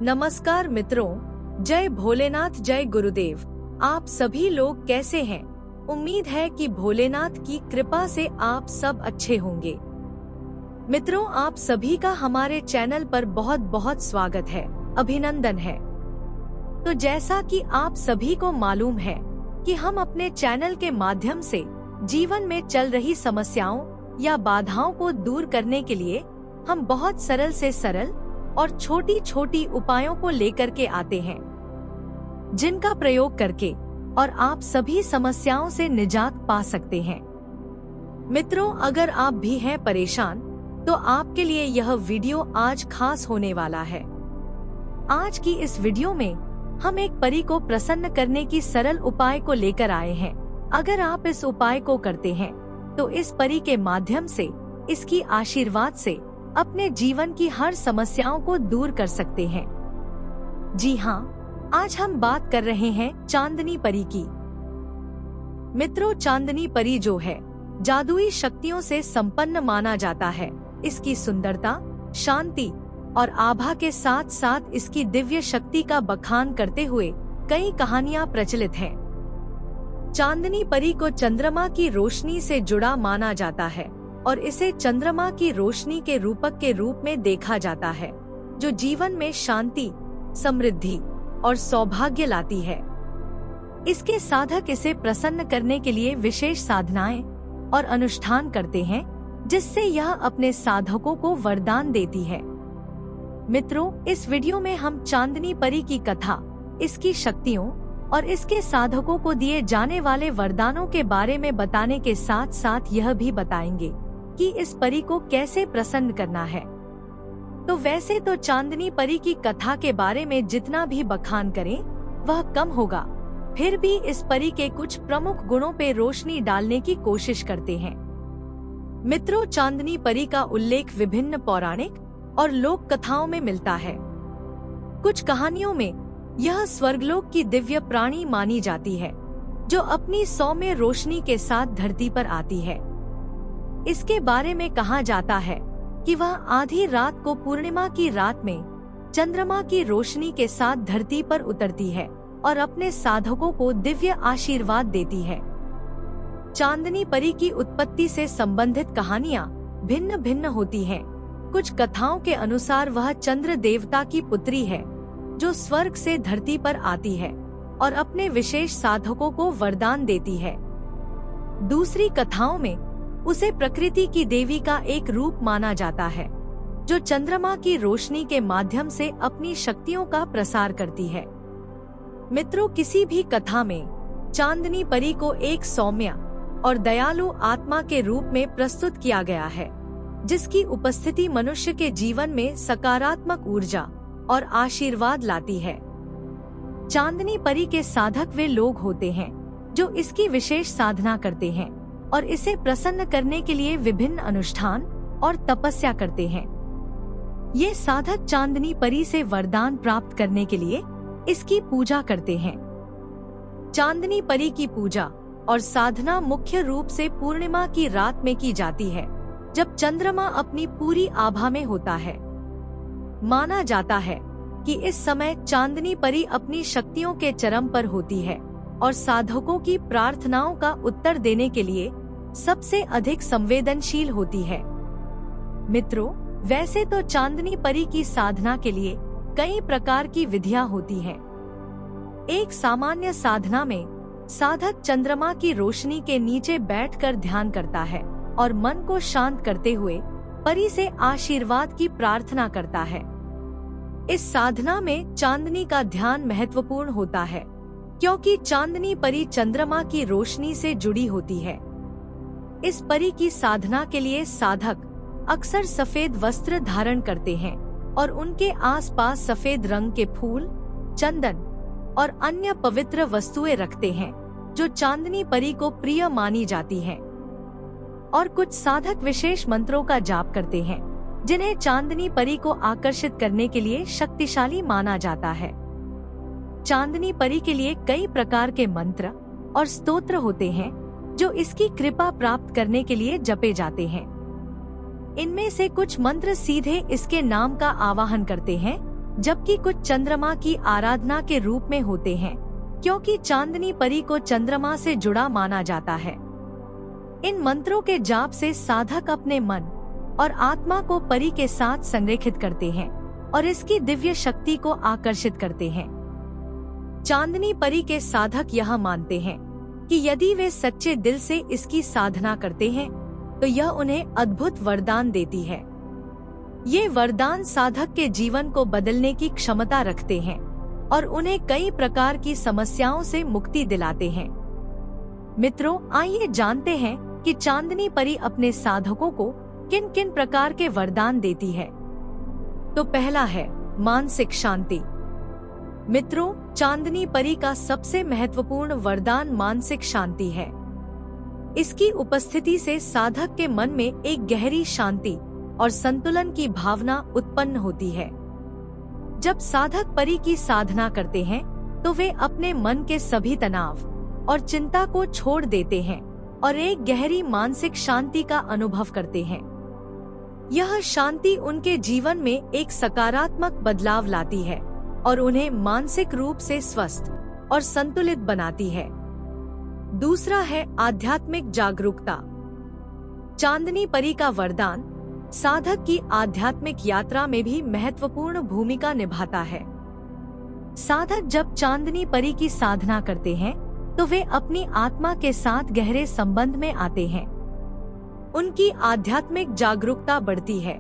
नमस्कार मित्रों, जय भोलेनाथ, जय गुरुदेव। आप सभी लोग कैसे हैं? उम्मीद है कि भोलेनाथ की कृपा से आप सब अच्छे होंगे। मित्रों, आप सभी का हमारे चैनल पर बहुत बहुत स्वागत है, अभिनंदन है। तो जैसा कि आप सभी को मालूम है कि हम अपने चैनल के माध्यम से जीवन में चल रही समस्याओं या बाधाओं को दूर करने के लिए हम बहुत सरल से सरल और छोटी छोटी उपायों को लेकर के आते हैं, जिनका प्रयोग करके और आप सभी समस्याओं से निजात पा सकते हैं। मित्रों, अगर आप भी हैं परेशान तो आपके लिए यह वीडियो आज खास होने वाला है। आज की इस वीडियो में हम एक परी को प्रसन्न करने की सरल उपाय को लेकर आए हैं। अगर आप इस उपाय को करते हैं तो इस परी के माध्यम से, इसकी आशीर्वाद से अपने जीवन की हर समस्याओं को दूर कर सकते हैं। जी हाँ, आज हम बात कर रहे हैं चांदनी परी की। मित्रों, चांदनी परी जो है जादुई शक्तियों से संपन्न माना जाता है। इसकी सुंदरता, शांति और आभा के साथ साथ इसकी दिव्य शक्ति का बखान करते हुए कई कहानियां प्रचलित हैं। चांदनी परी को चंद्रमा की रोशनी से जुड़ा माना जाता है और इसे चंद्रमा की रोशनी के रूपक के रूप में देखा जाता है, जो जीवन में शांति, समृद्धि और सौभाग्य लाती है। इसके साधक इसे प्रसन्न करने के लिए विशेष साधनाएं और अनुष्ठान करते हैं, जिससे यह अपने साधकों को वरदान देती है। मित्रों, इस वीडियो में हम चांदनी परी की कथा, इसकी शक्तियों और इसके साधकों को दिए जाने वाले वरदानों के बारे में बताने के साथ साथ यह भी बताएंगे कि इस परी को कैसे प्रसन्न करना है। तो वैसे तो चांदनी परी की कथा के बारे में जितना भी बखान करें वह कम होगा, फिर भी इस परी के कुछ प्रमुख गुणों पे रोशनी डालने की कोशिश करते हैं। मित्रों, चांदनी परी का उल्लेख विभिन्न पौराणिक और लोक कथाओं में मिलता है। कुछ कहानियों में यह स्वर्गलोक की दिव्य प्राणी मानी जाती है, जो अपनी सौम्य रोशनी के साथ धरती पर आती है। इसके बारे में कहा जाता है कि वह आधी रात को पूर्णिमा की रात में चंद्रमा की रोशनी के साथ धरती पर उतरती है और अपने साधकों को दिव्य आशीर्वाद देती है। चांदनी परी की उत्पत्ति से संबंधित कहानियां भिन्न भिन्न होती हैं। कुछ कथाओं के अनुसार वह चंद्र देवता की पुत्री है, जो स्वर्ग से धरती पर आती है और अपने विशेष साधकों को वरदान देती है। दूसरी कथाओं में उसे प्रकृति की देवी का एक रूप माना जाता है, जो चंद्रमा की रोशनी के माध्यम से अपनी शक्तियों का प्रसार करती है। मित्रों, किसी भी कथा में चांदनी परी को एक सौम्य और दयालु आत्मा के रूप में प्रस्तुत किया गया है, जिसकी उपस्थिति मनुष्य के जीवन में सकारात्मक ऊर्जा और आशीर्वाद लाती है। चांदनी परी के साधक वे लोग होते हैं जो इसकी विशेष साधना करते हैं और इसे प्रसन्न करने के लिए विभिन्न अनुष्ठान और तपस्या करते हैं। ये साधक चांदनी परी से वरदान प्राप्त करने के लिए इसकी पूजा करते हैं। चांदनी परी की पूजा और साधना मुख्य रूप से पूर्णिमा की रात में की जाती है, जब चंद्रमा अपनी पूरी आभा में होता है। माना जाता है कि इस समय चांदनी परी अपनी शक्तियों के चरम पर होती है और साधकों की प्रार्थनाओं का उत्तर देने के लिए सबसे अधिक संवेदनशील होती है। मित्रों, वैसे तो चांदनी परी की साधना के लिए कई प्रकार की विधियां होती हैं। एक सामान्य साधना में साधक चंद्रमा की रोशनी के नीचे बैठकर ध्यान करता है और मन को शांत करते हुए परी से आशीर्वाद की प्रार्थना करता है। इस साधना में चांदनी का ध्यान महत्वपूर्ण होता है, क्योंकि चांदनी परी चंद्रमा की रोशनी से जुड़ी होती है। इस परी की साधना के लिए साधक अक्सर सफेद वस्त्र धारण करते हैं और उनके आसपास सफेद रंग के फूल, चंदन और अन्य पवित्र वस्तुएं रखते हैं, जो चांदनी परी को प्रिय मानी जाती हैं। और कुछ साधक विशेष मंत्रों का जाप करते हैं, जिन्हें चांदनी परी को आकर्षित करने के लिए शक्तिशाली माना जाता है। चांदनी परी के लिए कई प्रकार के मंत्र और स्तोत्र होते हैं, जो इसकी कृपा प्राप्त करने के लिए जपे जाते हैं। इनमें से कुछ मंत्र सीधे इसके नाम का आवाहन करते हैं, जबकि कुछ चंद्रमा की आराधना के रूप में होते हैं, क्योंकि चांदनी परी को चंद्रमा से जुड़ा माना जाता है। इन मंत्रों के जाप से साधक अपने मन और आत्मा को परी के साथ संरेखित करते हैं और इसकी दिव्य शक्ति को आकर्षित करते हैं। चांदनी परी के साधक यह मानते हैं कि यदि वे सच्चे दिल से इसकी साधना करते हैं तो यह उन्हें अद्भुत वरदान देती है। ये वरदान साधक के जीवन को बदलने की क्षमता रखते हैं और उन्हें कई प्रकार की समस्याओं से मुक्ति दिलाते हैं। मित्रों, आइए जानते हैं कि चांदनी परी अपने साधकों को किन किन प्रकार के वरदान देती है। तो पहला है मानसिक शांति। मित्रों, चांदनी परी का सबसे महत्वपूर्ण वरदान मानसिक शांति है। इसकी उपस्थिति से साधक के मन में एक गहरी शांति और संतुलन की भावना उत्पन्न होती है। जब साधक परी की साधना करते हैं तो वे अपने मन के सभी तनाव और चिंता को छोड़ देते हैं और एक गहरी मानसिक शांति का अनुभव करते हैं। यह शांति उनके जीवन में एक सकारात्मक बदलाव लाती है और उन्हें मानसिक रूप से स्वस्थ और संतुलित बनाती है। दूसरा है आध्यात्मिक जागरूकता। चांदनी परी का वरदान साधक की आध्यात्मिक यात्रा में भी महत्वपूर्ण भूमिका निभाता है। साधक जब चांदनी परी की साधना करते हैं तो वे अपनी आत्मा के साथ गहरे संबंध में आते हैं। उनकी आध्यात्मिक जागरूकता बढ़ती है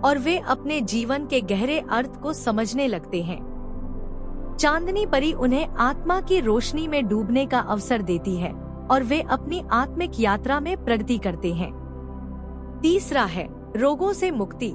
और वे अपने जीवन के गहरे अर्थ को समझने लगते हैं। चांदनी परी उन्हें आत्मा की रोशनी में डूबने का अवसर देती है और वे अपनी आत्मिक यात्रा में प्रगति करते हैं। तीसरा है रोगों से मुक्ति।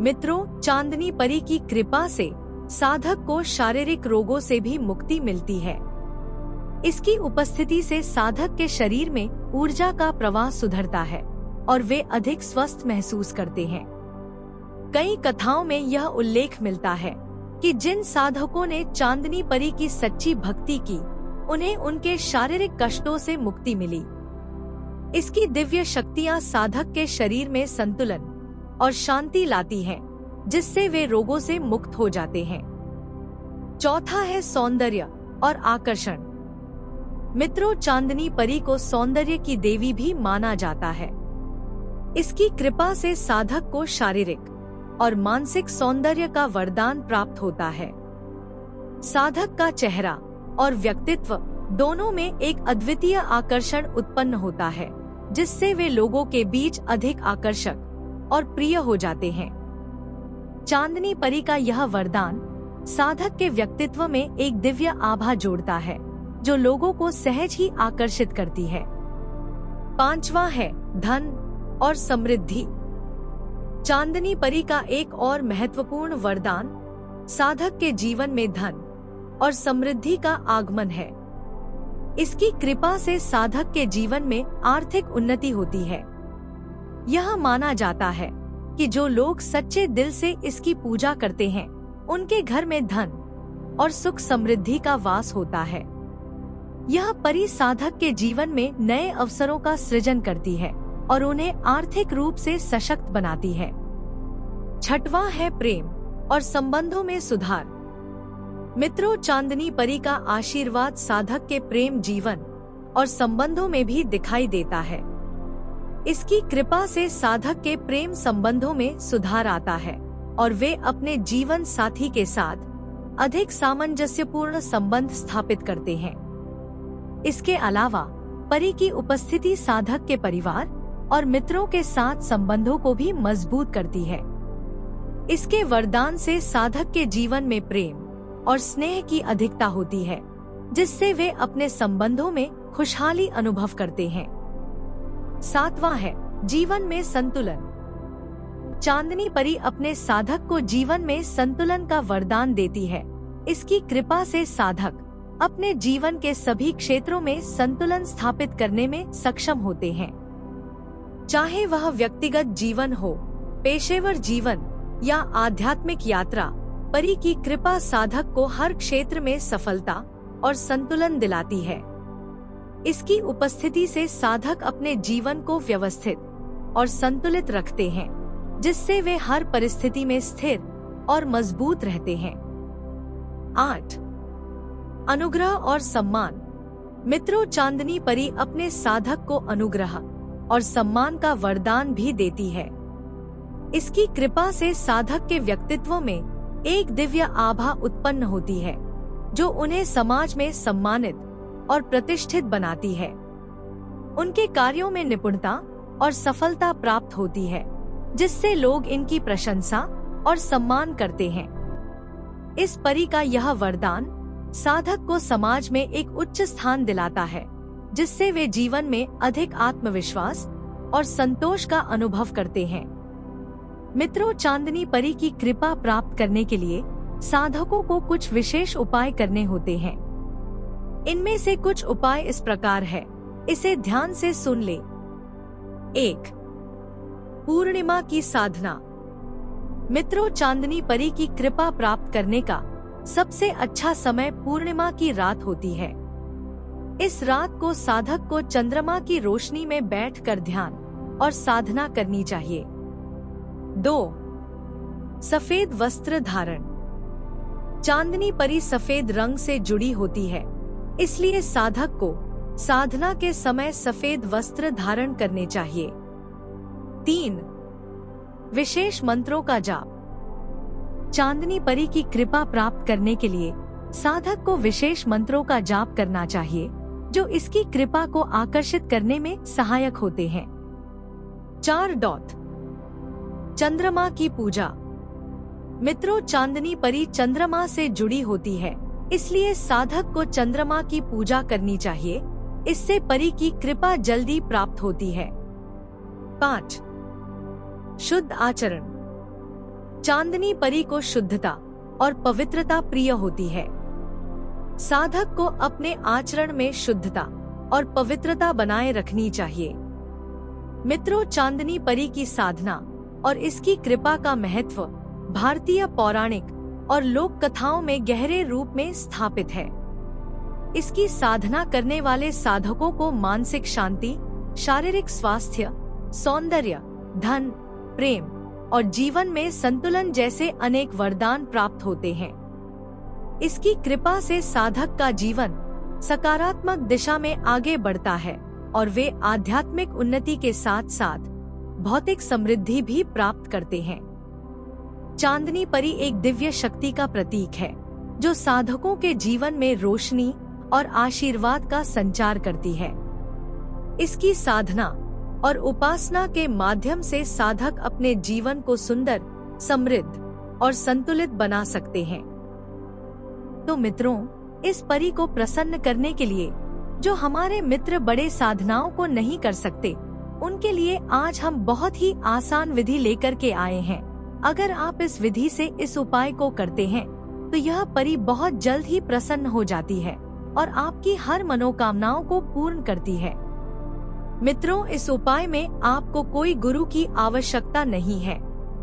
मित्रों, चांदनी परी की कृपा से साधक को शारीरिक रोगों से भी मुक्ति मिलती है। इसकी उपस्थिति से साधक के शरीर में ऊर्जा का प्रवाह सुधरता है और वे अधिक स्वस्थ महसूस करते हैं। कई कथाओं में यह उल्लेख मिलता है कि जिन साधकों ने चांदनी परी की सच्ची भक्ति की, उन्हें उनके शारीरिक कष्टों से मुक्ति मिली। इसकी दिव्य शक्तियां साधक के शरीर में संतुलन और शांति लाती हैं, जिससे वे रोगों से मुक्त हो जाते हैं। चौथा है सौंदर्य और आकर्षण। मित्रों, चांदनी परी को सौंदर्य की देवी भी माना जाता है। इसकी कृपा से साधक को शारीरिक और मानसिक सौंदर्य का वरदान प्राप्त होता है। साधक का चेहरा और व्यक्तित्व दोनों में एक अद्वितीय आकर्षण उत्पन्न होता है, जिससे वे लोगों के बीच अधिक आकर्षक और प्रिय हो जाते हैं। चांदनी परी का यह वरदान साधक के व्यक्तित्व में एक दिव्य आभा जोड़ता है, जो लोगों को सहज ही आकर्षित करती है। पांचवा है धन और समृद्धि। चांदनी परी का एक और महत्वपूर्ण वरदान साधक के जीवन में धन और समृद्धि का आगमन है। इसकी कृपा से साधक के जीवन में आर्थिक उन्नति होती है। यह माना जाता है कि जो लोग सच्चे दिल से इसकी पूजा करते हैं, उनके घर में धन और सुख समृद्धि का वास होता है। यह परी साधक के जीवन में नए अवसरों का सृजन करती है और उन्हें आर्थिक रूप से सशक्त बनाती है। छठवां है प्रेम और संबंधों में सुधार। मित्रों, चांदनी परी का आशीर्वाद साधक के प्रेम जीवन और संबंधों में भी दिखाई देता है। इसकी कृपा से साधक के प्रेम संबंधों में सुधार आता है और वे अपने जीवन साथी के साथ अधिक सामंजस्यपूर्ण संबंध स्थापित करते हैं। इसके अलावा परी की उपस्थिति साधक के परिवार और मित्रों के साथ संबंधों को भी मजबूत करती है। इसके वरदान से साधक के जीवन में प्रेम और स्नेह की अधिकता होती है, जिससे वे अपने संबंधों में खुशहाली अनुभव करते हैं। सातवां है जीवन में संतुलन। चांदनी परी अपने साधक को जीवन में संतुलन का वरदान देती है। इसकी कृपा से साधक अपने जीवन के सभी क्षेत्रों में संतुलन स्थापित करने में सक्षम होते हैं। चाहे वह व्यक्तिगत जीवन हो, पेशेवर जीवन या आध्यात्मिक यात्रा, परी की कृपा साधक को हर क्षेत्र में सफलता और संतुलन दिलाती है। इसकी उपस्थिति से साधक अपने जीवन को व्यवस्थित और संतुलित रखते हैं, जिससे वे हर परिस्थिति में स्थिर और मजबूत रहते हैं। 8. अनुग्रह और सम्मान। मित्रों, चांदनी परी अपने साधक को अनुग्रह और सम्मान का वरदान भी देती है। इसकी कृपा से साधक के व्यक्तित्व में एक दिव्य आभा उत्पन्न होती है, जो उन्हें समाज में सम्मानित और प्रतिष्ठित बनाती है। उनके कार्यों में निपुणता और सफलता प्राप्त होती है, जिससे लोग इनकी प्रशंसा और सम्मान करते हैं। इस परी का यह वरदान साधक को समाज में एक उच्च स्थान दिलाता है, जिससे वे जीवन में अधिक आत्मविश्वास और संतोष का अनुभव करते हैं। मित्रों, चांदनी परी की कृपा प्राप्त करने के लिए साधकों को कुछ विशेष उपाय करने होते हैं। इनमें से कुछ उपाय इस प्रकार है, इसे ध्यान से सुन ले। 1. पूर्णिमा की साधना। मित्रों, चांदनी परी की कृपा प्राप्त करने का सबसे अच्छा समय पूर्णिमा की रात होती है। इस रात को साधक को चंद्रमा की रोशनी में बैठकर ध्यान और साधना करनी चाहिए। 2. सफेद वस्त्र धारण। चांदनी परी सफेद रंग से जुड़ी होती है, इसलिए साधक को साधना के समय सफेद वस्त्र धारण करने चाहिए। 3. विशेष मंत्रों का जाप। चांदनी परी की कृपा प्राप्त करने के लिए साधक को विशेष मंत्रों का जाप करना चाहिए, जो इसकी कृपा को आकर्षित करने में सहायक होते हैं। 4. चंद्रमा की पूजा। मित्रों, चांदनी परी चंद्रमा से जुड़ी होती है, इसलिए साधक को चंद्रमा की पूजा करनी चाहिए। इससे परी की कृपा जल्दी प्राप्त होती है। 5. शुद्ध आचरण। चांदनी परी को शुद्धता और पवित्रता प्रिय होती है। साधक को अपने आचरण में शुद्धता और पवित्रता बनाए रखनी चाहिए। मित्रों, चांदनी परी की साधना और इसकी कृपा का महत्व भारतीय पौराणिक और लोक कथाओं में गहरे रूप में स्थापित है। इसकी साधना करने वाले साधकों को मानसिक शांति, शारीरिक स्वास्थ्य, सौंदर्य, धन, प्रेम और जीवन में संतुलन जैसे अनेक वरदान प्राप्त होते हैं। इसकी कृपा से साधक का जीवन सकारात्मक दिशा में आगे बढ़ता है और वे आध्यात्मिक उन्नति के साथ साथ भौतिक समृद्धि भी प्राप्त करते हैं। चांदनी परी एक दिव्य शक्ति का प्रतीक है, जो साधकों के जीवन में रोशनी और आशीर्वाद का संचार करती है। इसकी साधना और उपासना के माध्यम से साधक अपने जीवन को सुंदर, समृद्ध और संतुलित बना सकते हैं। तो मित्रों, इस परी को प्रसन्न करने के लिए जो हमारे मित्र बड़े साधनाओं को नहीं कर सकते, उनके लिए आज हम बहुत ही आसान विधि लेकर के आए हैं। अगर आप इस विधि से इस उपाय को करते हैं, तो यह परी बहुत जल्द ही प्रसन्न हो जाती है और आपकी हर मनोकामनाओं को पूर्ण करती है। मित्रों, इस उपाय में आपको कोई गुरु की आवश्यकता नहीं है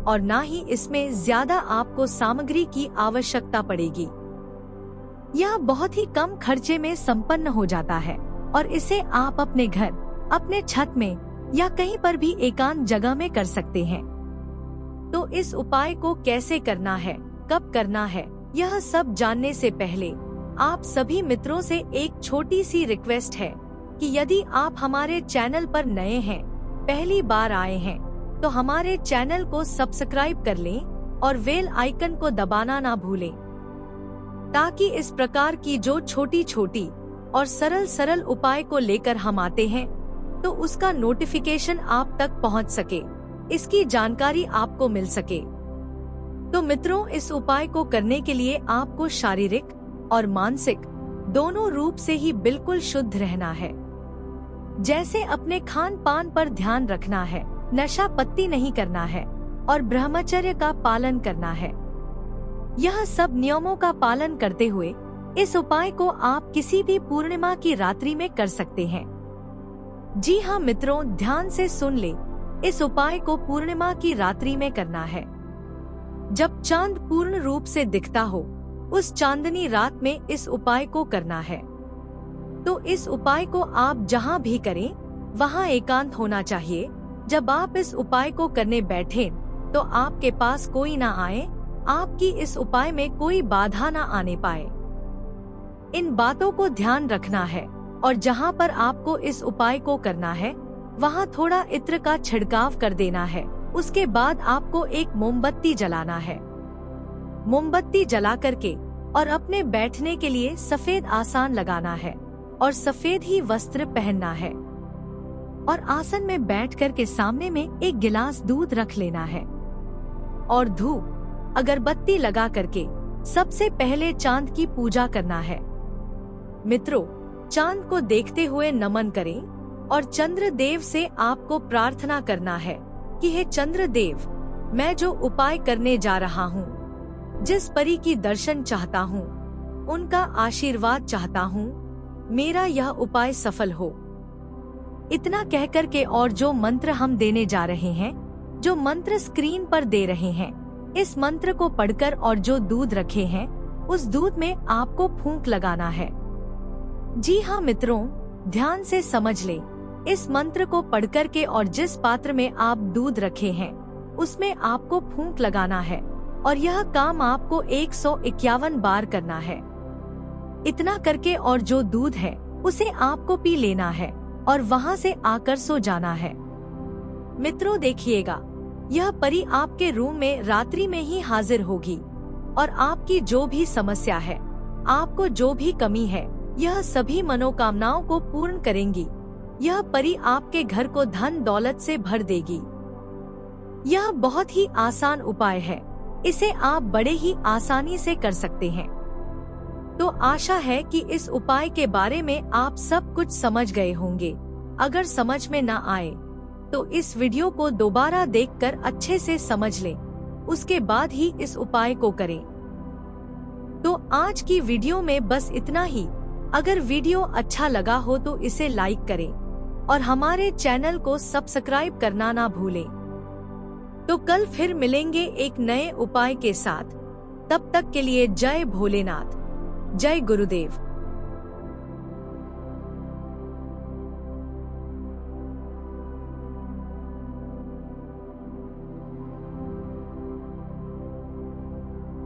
और न ही इसमें ज्यादा आपको सामग्री की आवश्यकता पड़ेगी। यह बहुत ही कम खर्चे में संपन्न हो जाता है और इसे आप अपने घर, अपने छत में या कहीं पर भी एकांत जगह में कर सकते हैं। तो इस उपाय को कैसे करना है, कब करना है, यह सब जानने से पहले आप सभी मित्रों से एक छोटी सी रिक्वेस्ट है कि यदि आप हमारे चैनल पर नए हैं, पहली बार आए हैं, तो हमारे चैनल को सब्सक्राइब कर लें और बेल आइकन को दबाना ना भूलें, ताकि इस प्रकार की जो छोटी छोटी और सरल सरल उपाय को लेकर हम आते हैं, तो उसका नोटिफिकेशन आप तक पहुंच सके, इसकी जानकारी आपको मिल सके। तो मित्रों, इस उपाय को करने के लिए आपको शारीरिक और मानसिक दोनों रूप से ही बिल्कुल शुद्ध रहना है। जैसे अपने खान पान पर ध्यान रखना है, नशा पत्ती नहीं करना है और ब्रह्मचर्य का पालन करना है। यह सब नियमों का पालन करते हुए इस उपाय को आप किसी भी पूर्णिमा की रात्रि में कर सकते हैं। जी हाँ मित्रों, ध्यान से सुन ले, इस उपाय को पूर्णिमा की रात्रि में करना है। जब चांद पूर्ण रूप से दिखता हो, उस चांदनी रात में इस उपाय को करना है। तो इस उपाय को आप जहाँ भी करें, वहाँ एकांत होना चाहिए। जब आप इस उपाय को करने बैठें, तो आपके पास कोई ना आए आपकी इस उपाय में कोई बाधा न आने पाए। इन बातों को ध्यान रखना है और जहाँ पर आपको इस उपाय को करना है वहाँ थोड़ा इत्र का छिड़काव कर देना है। उसके बाद आपको एक मोमबत्ती जलाना है। मोमबत्ती जला करके और अपने बैठने के लिए सफेद आसन लगाना है और सफेद ही वस्त्र पहनना है और आसन में बैठ कर के सामने में एक गिलास दूध रख लेना है और धूप अगरबत्ती लगा करके सबसे पहले चांद की पूजा करना है। मित्रों, चांद को देखते हुए नमन करें और चंद्र देव से आपको प्रार्थना करना है कि हे चंद्र देव, मैं जो उपाय करने जा रहा हूँ, जिस परी की दर्शन चाहता हूँ, उनका आशीर्वाद चाहता हूँ, मेरा यह उपाय सफल हो। इतना कहकर के और जो मंत्र हम देने जा रहे हैं, जो मंत्र स्क्रीन पर दे रहे हैं, इस मंत्र को पढ़कर और जो दूध रखे हैं उस दूध में आपको फूंक लगाना है। जी हाँ मित्रों, ध्यान से समझ लें। इस मंत्र को पढ़कर के और जिस पात्र में आप दूध रखे हैं उसमें आपको फूंक लगाना है और यह काम आपको 151 बार करना है। इतना करके और जो दूध है उसे आपको पी लेना है और वहाँ से आकर सो जाना है। मित्रों देखिएगा, यह परी आपके रूम में रात्रि में ही हाजिर होगी और आपकी जो भी समस्या है, आपको जो भी कमी है, यह सभी मनोकामनाओं को पूर्ण करेंगी। यह परी आपके घर को धन दौलत से भर देगी। यह बहुत ही आसान उपाय है, इसे आप बड़े ही आसानी से कर सकते हैं। तो आशा है कि इस उपाय के बारे में आप सब कुछ समझ गए होंगे। अगर समझ में न आए तो इस वीडियो को दोबारा देखकर अच्छे से समझ लें, उसके बाद ही इस उपाय को करें। तो आज की वीडियो में बस इतना ही। अगर वीडियो अच्छा लगा हो तो इसे लाइक करें और हमारे चैनल को सब्सक्राइब करना ना भूलें। तो कल फिर मिलेंगे एक नए उपाय के साथ। तब तक के लिए जय भोलेनाथ, जय गुरुदेव।